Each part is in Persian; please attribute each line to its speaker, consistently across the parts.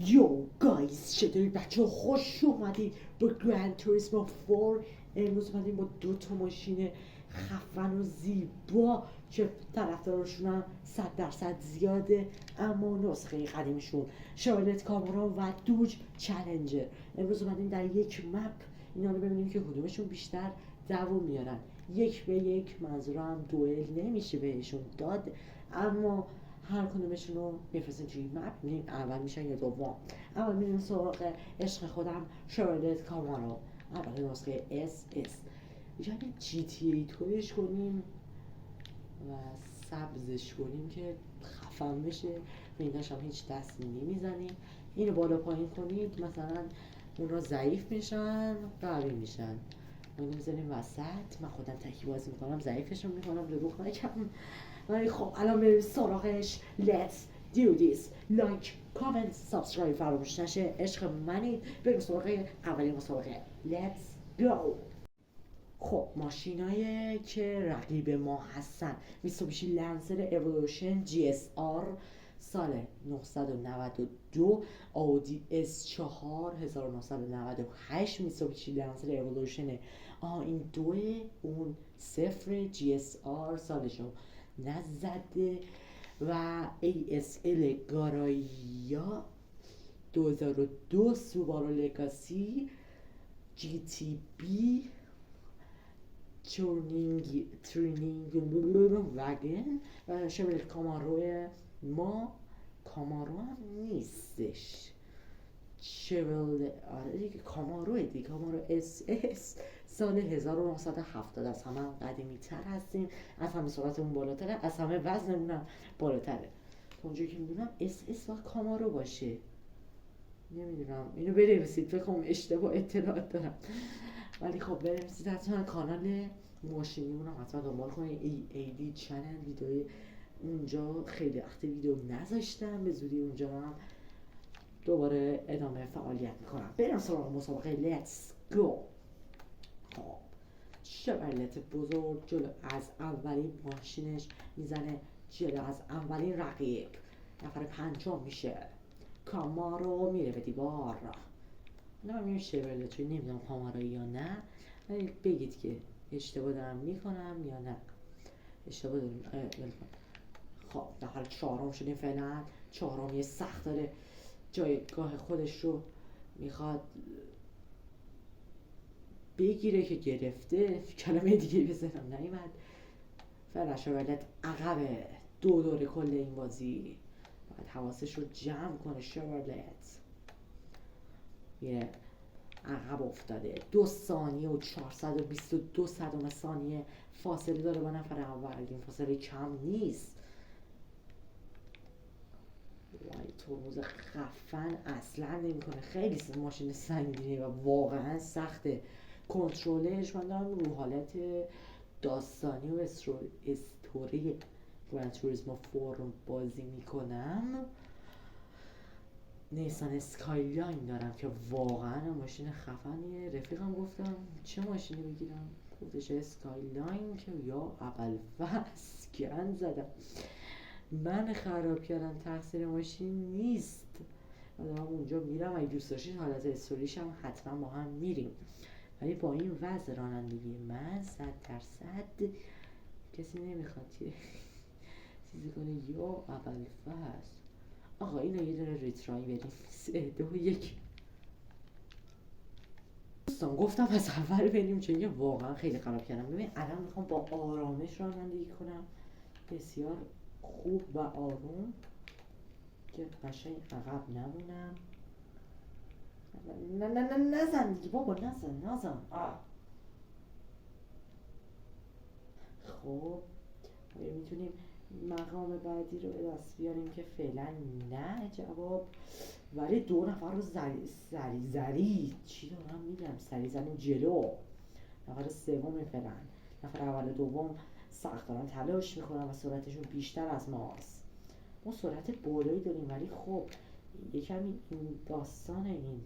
Speaker 1: یو گایز چطورید بچه ها؟ خوش اومدید به گراند توریسمو 4. امروز اومدیم با 2 ماشین خفن و زیبا که طرفدارشون هم 100% زیاده، اما نسخه قدیمشون شارلت کاماران و دوج چالنجر. امروز اومدیم در یک مپ اینا رو ببینیم که کدومشون بیشتر دووم میارن. 1-1 منظورم دوئل نمیشه بهشون داد، اما هر کدومشون رو میفرستیم توی مپ، میریم اول میشن یا دوم. اول میریم سراغ عشق خودم شارلت کامارو، اول نسخه اس یعنی جی تی ای طورش کنیم و سبزش کنیم که خفن بشه. ایناش هم هیچ دستی نمیزنیم. اینو بالا پایین کنید، مثلا اونا ضعیف میشن قوی میشن. اینو میذاریم وسط. من خودم تکی بازی میکنم، ضعیفشون میکنم، دروغ نگم. ولی خب الان بریم سراغش. Let's do this. لایک، کامنت، سابسکرایب فراموش نشه. عشق منید. بریم سراغ اولین مسابقه. Let's go. خب ماشینایی که رقیب ما هستن: میتسوبیشی لنسر اِوولوشن جی اس آر سال 992، آودی اس 4 1998. میتسوبیشی لنسر اِوولوشن این دوه، اون 0 جی اس آر سالشو نزده. و ای اس ال گارایا 2002 سوبارو لگاسی جی تی بی ترینینگ وگن. و شورلت کامارو ما، کامارو هم نیستش، آره دیگه کامارو دیگه، کامارو اس سال 1970. از همه قدیمی تر هستیم، از همه سرعتمون بالاتره، از همه وزنمون هم بالاتره. اونجایی که میدونم اس باید کامارو باشه، نمیدونم، اینو بنویسید، فکر کنم اشتباه اطلاعات دارم. ولی خب بنویسید. حتما کانال ماشینیمون هم حتما دنبال کنید، ای چنل. ویدیوی اونجا خیلی وقت ویدیو نذاشتم، به زودی اونجا هم دوباره ادامه فعالیت میکنم. بریم سراغ مسابقه. Let's go. خب شورلت بزرگ جلو از اولین ماشینش میزنه جلو از اولین رقیب. نفر پنجم میشه کامارو، میره به دیوار. نه من میگم شورلت، چون نمیدونم کامارو یا نه، ولی بگید که اشتباه دارم میکنم یا نه. اشتباه داریم. خب نفر چهارم شدیم فعلا. چهارم یه سخت داره، جایگاه خودش رو میخواد بگیره که گرفته. کلمه دیگه بزنم نیومد. فعلا شورلت عقبه، دوره کل این بازی. باید حواسش رو جمع کنه. شورلت میره عقب افتاده. 2 ثانیه و 422 صدم ثانیه فاصله داره با نفر اول. این فاصله کم نیست. وای ترمز خفن اصلا نمیکنه، خیلی ماشین سنگینه و واقعا سخته کنترلش. من دارم رو حالت داستانی و استوری گراند توریسمو 4 بازی میکنم. نیسان اسکایلاین دارم که واقعا ماشین خفنیه. رفیقم گفتم چه ماشینی بگیرم، گفتش اسکایلاین، که یا ابوالفضل گند زدم. من خراب کردم، تقصیر ماشین نیست. من اونجا میرم، اگه دوست داشتید حالت استوریش هم حتما با هم میریم. ولی با این وضع رانندگی من 100% کسی نمیخواد چیزی کنه. یا ابوالفضل آقا اینو یه دونه ریترای بریم. 3 2 1. دوستان گفتم از اول بریم، چون که واقعا خیلی خراب کردم. ببین الان میخوام با آرامش رانندگی کنم، بسیار خوب و آروم، که قشنگ عقب نمونم. نه نزن دیگه بابا، نزن. خب میتونیم مقام بعدی رو به دست بیاریم که فعلا نه جواب. ولی 2 نفر رو سری چی دارم میگم، سری زنیم جلو. نفر سوم فعلا. نفر اول و دوم سخت دارن تلاش میکنن و سرعتشون بیشتر از ماست. ما سرعت بالایی داریم، ولی خب یکمی این داستان این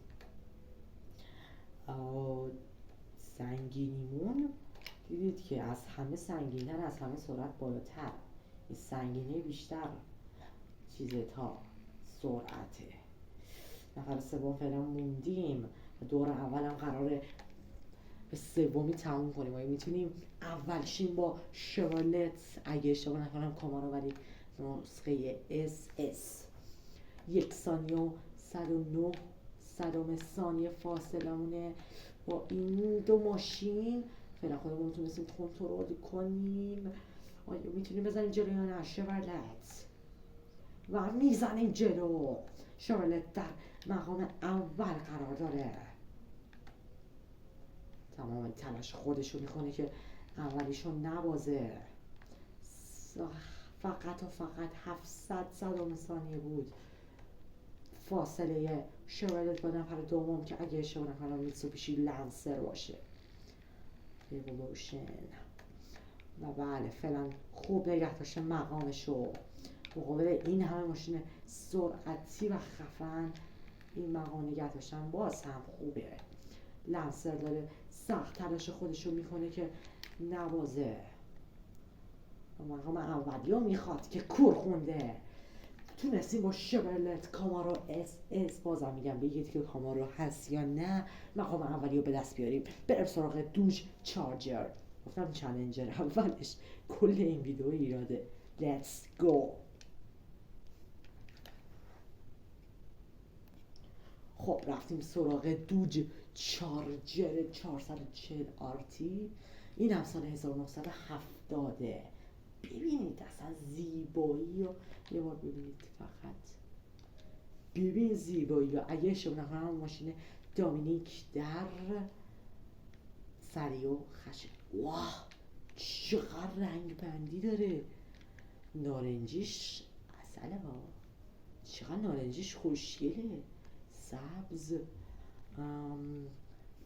Speaker 1: سنگینیمون دیدید که از همه سنگین‌تر، از همه سرعت بالاتر. این سنگینی بیشتر چیزه تا سرعته. نفر سوم فعلا موندیم. دور اولم قراره به سومی تموم کنیم و میتونیم اول شیم با شورلت اگه اشتباه نکنم کامارو، ولی نسخه SS. 1 ثانیه و 109 صدام ثانیه فاصلمونه با این دو ماشین. فعلا خودمون تونستیم کنترل کنیم. آیا میتونیم بزنیم جلو یا نه؟ شورلت و میزنیم جلو. شورلت در مقام اول قرار داره. تمام تلاش خودشو میکنه که اولیشو نبازه. فقط و فقط 700 صدام ثانیه بود فاصله شورلت با نفر دوم که اگه اشتباه نکنم میتسوبیشی لنسر باشه. ریولوشن. و بله فعلا خوب نگه داشته مقامشو مقابل این همه ماشین سرعتی و خفن. این مقام نگه داشتن باز هم خوبه. لنسر داره سخت تلاش خودشو میکنه که نبازه. مقام اولی رو میخواد که کور خونده. تونستیم با شورلت کامارو SS، بازم میگم بگید که کامارو هست یا نه، مقام اولی رو به دست بیاریم. بریم سراغ دوج چارجر. گفتم چالنجر اولش. کل این ویدیو ایراده. Let's go. خب رفتیم سراغ دوج چارجر 440 RT. این هم سال 1970. ببینید اصلا زیبایی رو یه بار ببینید فقط. ببین زیبایی رو. اگه اشتباه نکنم ماشین دامینیک در سریع و خشن. واه چقدر رنگ بندی داره. نارنجیش اصله ها. چقدر نارنجیش خوشگله. سبز.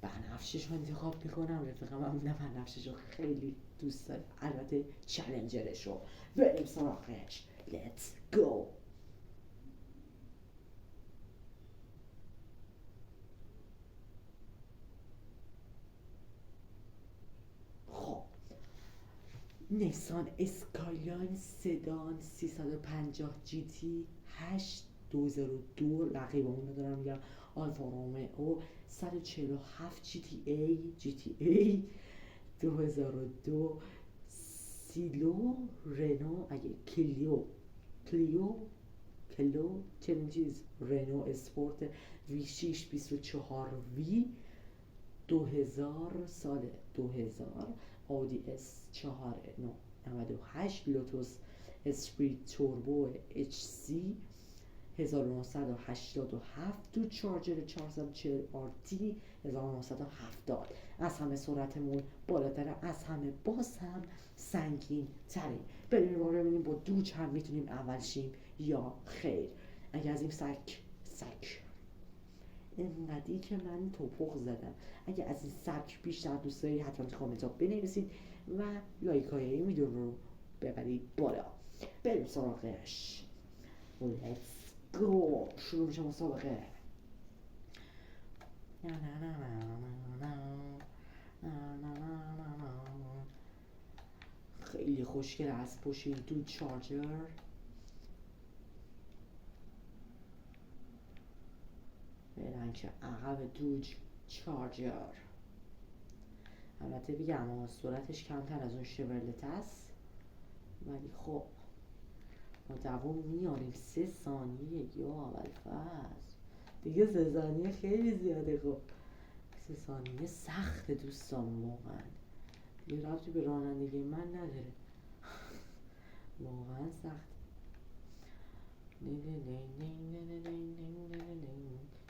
Speaker 1: بنفشش رو انتخاب میکنم. رفیقم هم نه بنفشش رو خیلی دوست داره. البته چالنجرش رو. بریم سراغش. Let's go. خب نیسان اسکایلاین سدان 350 GT 8 2002. رقیبمون رو دارم میگم. آلفا رومئو 147 GTA 2002. سیلو رنو اگه کلیو چنین چیز. رنو اسپورت V6 24V 2000 سال 2000. آودی S4 98. لوتوس اسپریت توربو HC 1987. تو چارجر 440 RT 1970. از همه سرعتمون بالاتر، از همه باز هم سنگین ترین. بریم رو ببینیم با دوج هم میتونیم اول شیم یا خیر. اگه از این سک اینقدی که من توپق زدم. اگه از این سبک بیشتر دوست دارید حتما تو کامنت ها بنویسید و لایک های این ویدیو رو ببرید بالا. بریم سراغش. Let's go. شروع میشه مسابقه. خیلی خوشگله از پشت این دو چارجر. برن که عقب دوج چارجر. البته بگم سرعتش کمتر از اون شورلت است، ولی خب ما دوام میاریم. 3 ثانیه یا اول فاز دیگه. 3 ثانیه خیلی زیاده. خب 3 ثانیه سخته دوستان واقعا. دیگه ربطی به رانندگی من نداره. واقعا سخت.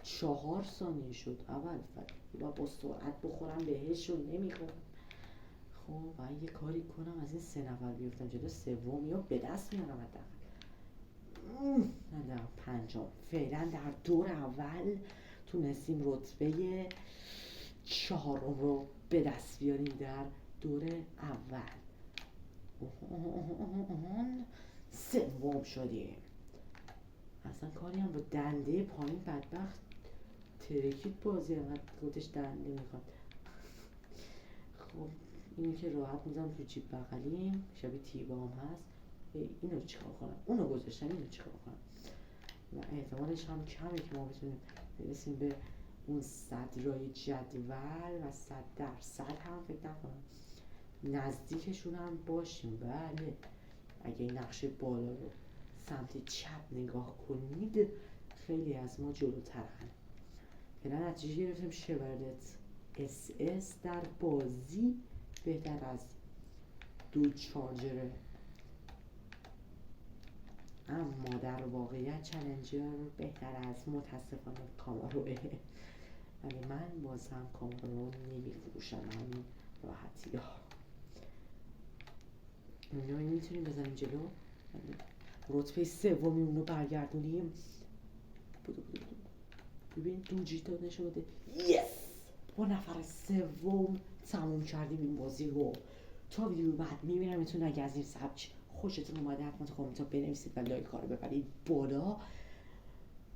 Speaker 1: 4 ثانیه شد اول فقط و با سرعت بخورم بهش رو نمیخورم. خب باید یه کاری کنم از این 3 نفر بیفتم جلو. سوم یا به دست میارم حداقل. نه پنجم. فعلا در دور اول تونستیم رتبه 4 رو به دست بیاریم. در دور اول سوم شدیم. اصلا کاری هم با دنده پایین بدبخت ترکید بازی. انقدر خودش دنده میخواد. خب اینو که راحت میزنم تو جیب بغلیم. شبیه تیبا هم هست. اینو چیکار کنم؟ اونو گذاشتم. اینو چیکار کنم؟ و احتمالش هم کمه که ما بتونیم برسیم به اون صدرای جدول و 100% هم فکر نکنم، نزدیکشون هم باشیم. بله اگه این نقشه بالا رو سمت چپ نگاه کنید خیلی از ما جلوترن. فعلا نتیجه گرفتیم شورلت SS در بازی بهتر از دو چارجره، اما در واقعیت چالنجر بهتر از متاسفانه کاماروه. ولی من بازم کامارو رو نمیفروشم همین راحتی ها. اینو میتونیم بزنیم جلو، رتبه سومی رو برگردونیم. ببین دوجی تا نشون بده. یس، با نفر سوم تموم کردیم این بازی رو. تا ویدیو بعد میبینمتون. اگه از این سبک خوشتون اومده حتما تو کامنت ها بنویسید و لایک ها رو ببرید بالا.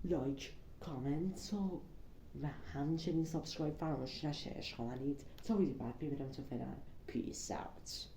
Speaker 1: لایک، کامنت و همچنین سابسکرایب فراموش نشه. عشق کنید. تا ویدیو بعد میبینمتون. فعلا پیس اوت.